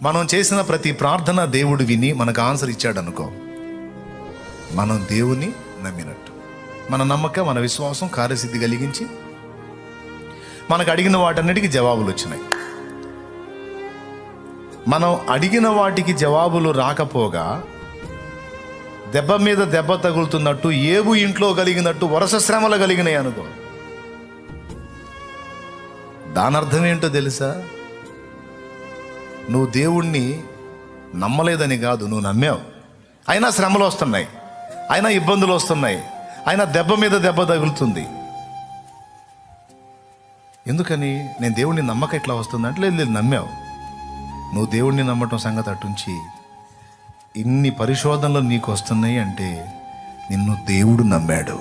మనం చేసిన ప్రతి ప్రార్థన దేవుడు విని మనకు ఆన్సర్ ఇచ్చాడు అనుకో, మనం దేవుని నమ్మినట్టు. మన నమ్మకం, మన విశ్వాసం కార్యసిద్ధి కలిగించి మనకు అడిగిన వాటన్నిటికీ జవాబులు వచ్చినాయి. మనం అడిగిన వాటికి జవాబులు రాకపోగా దెబ్బ మీద దెబ్బ తగులుతున్నట్టు, ఏబు ఇంట్లో కలిగినట్టు వరుస శ్రమలు కలిగినాయి అనుకో, దాని అర్థం ఏంటో తెలుసా? నువ్వు దేవుణ్ణి నమ్మలేదని కాదు, నువ్వు నమ్మావు. అయినా శ్రమలు వస్తున్నాయి, అయినా ఇబ్బందులు వస్తున్నాయి, అయినా దెబ్బ మీద దెబ్బ తగులుతుంది. ఎందుకని? నేను దేవుణ్ణి నమ్మక ఇట్లా వస్తుందంటే, లేదు నమ్మావు. నువ్వు దేవుణ్ణి నమ్మటం సంగతి అటుంచి, ఇన్ని పరిశోధనలు నీకు వస్తున్నాయి అంటే నిన్ను దేవుడు నమ్మాడు.